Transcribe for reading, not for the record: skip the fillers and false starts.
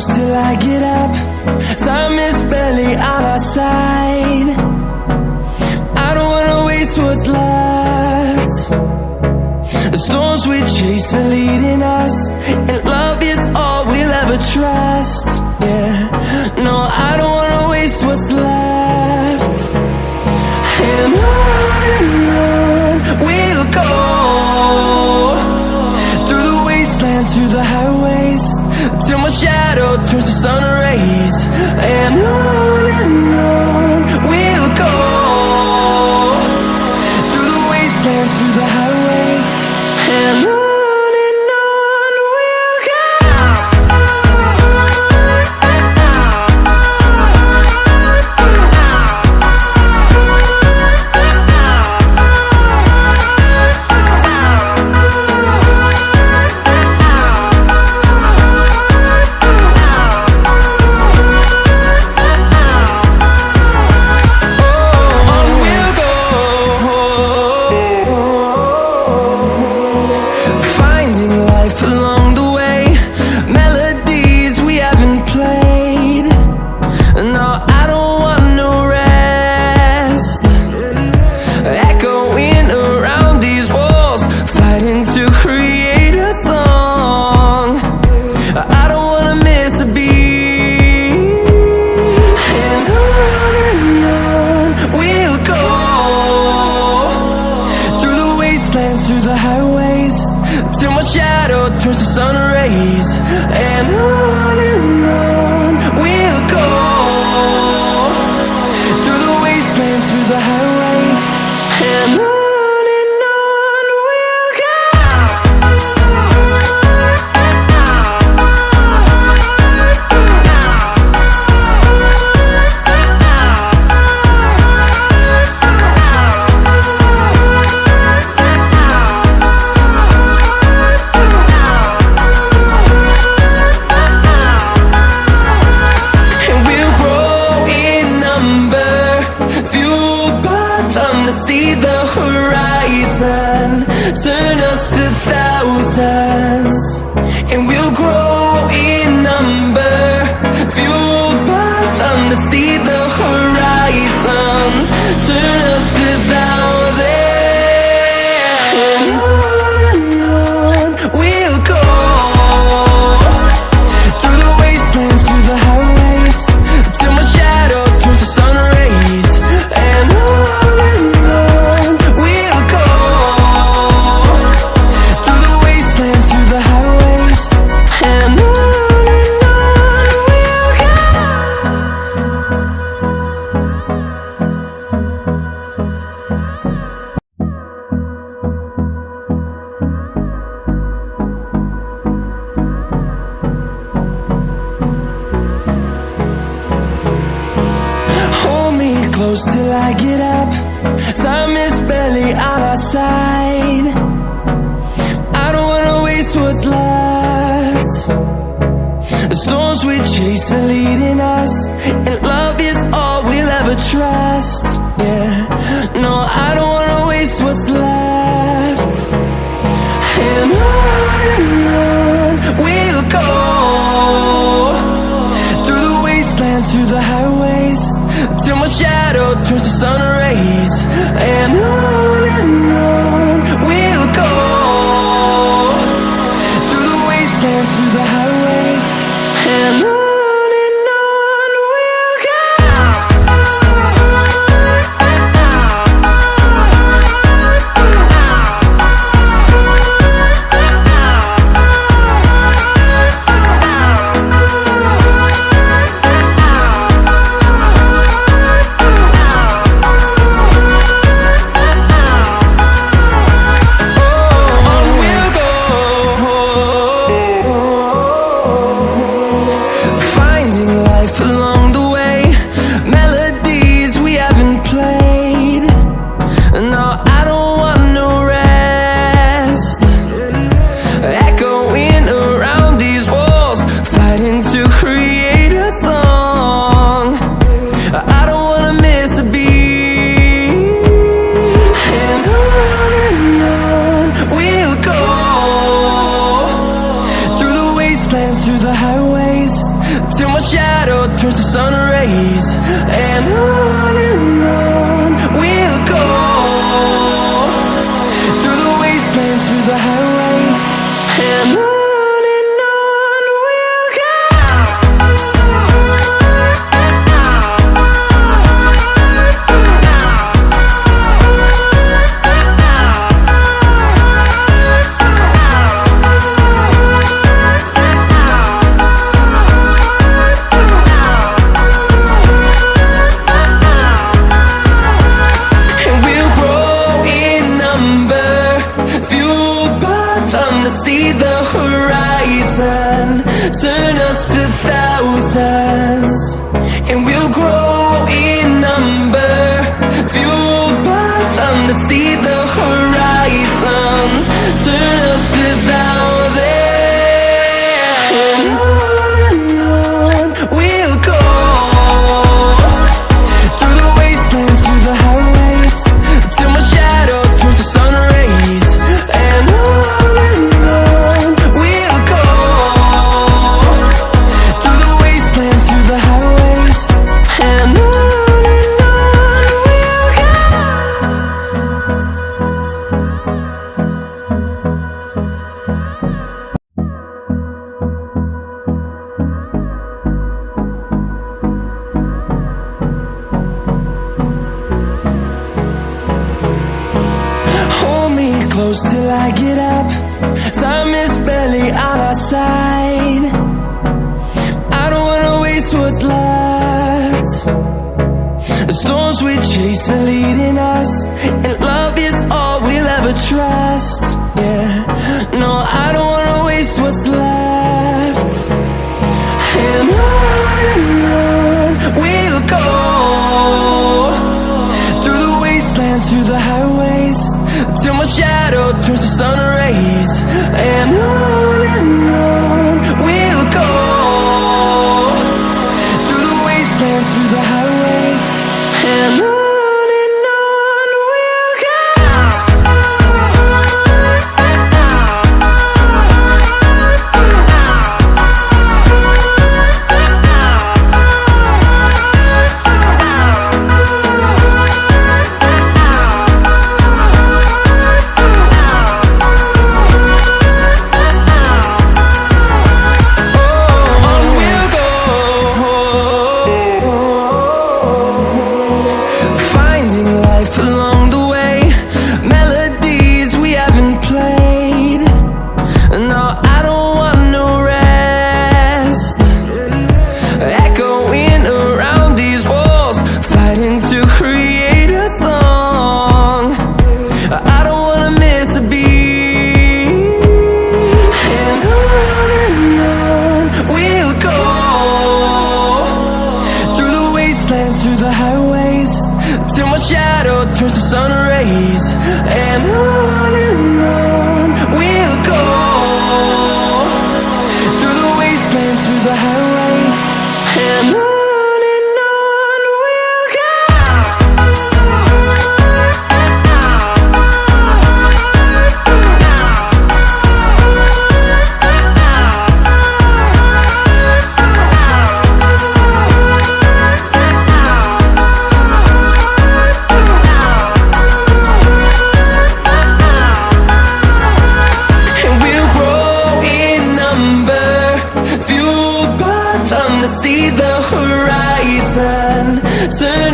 close till I get up. Time is barely on our side. I don't wanna waste what's left. The storms we chase are leading us, and love is all we'll ever trust. Yeah, no, I don't wanna waste what's left. And on we'll go, through the wastelands, through the highways, till my shadow turns to sun rays. And on we'll go, through the wastelands, through the highways, and on we'll go. Through the highways, till my shadow turns to sun rays. And on we'll go, through the wastelands, through the highways, and on we'll go. See the horizon, turn us to thousands, and we'll grow in number, fueled by them to see the horizon, turn us to thousands. And on we'll go, through the wastelands, through the highways, till my shadow turns to sun rays. And close till I get up. Time is barely on our side. I don't wanna waste what's left. The storms we chase are leading us, and love is all we'll ever trust. Yeah, no, I don't wanna waste what's left. And on we'll go, through the wastelands, through the highways, till my shadow turns to sun rays. And on we'll go, through the wastelands, through the highways, and on we'll go. rays, and on we'll go, through the wastelands, through the highways, and on we'll go. See the horizon, turn us to thousands, and we'll grow in number, fueled by them to see the horizon, turn us to thousands, and on we'll go, through the wastelands, through the highways, till my shadow turns to sun rays, and on close till I get up. Time is barely on our side. I don't wanna waste what's left. The storms we chase are leading us, and love is all we'll ever trust. Yeah, no, I don't wanna waste what's left. And on we'll go, through the wastelands, through the highways, till my shadow turns to sun rays, and on we'll go, through the wastelands, through the highways, and on we'll go. Through the highways, till my shadow turns to sun rays, and on we'll go, through the wastelands, through the highways, and on we'll go. Fueled by them to see the horizon, turn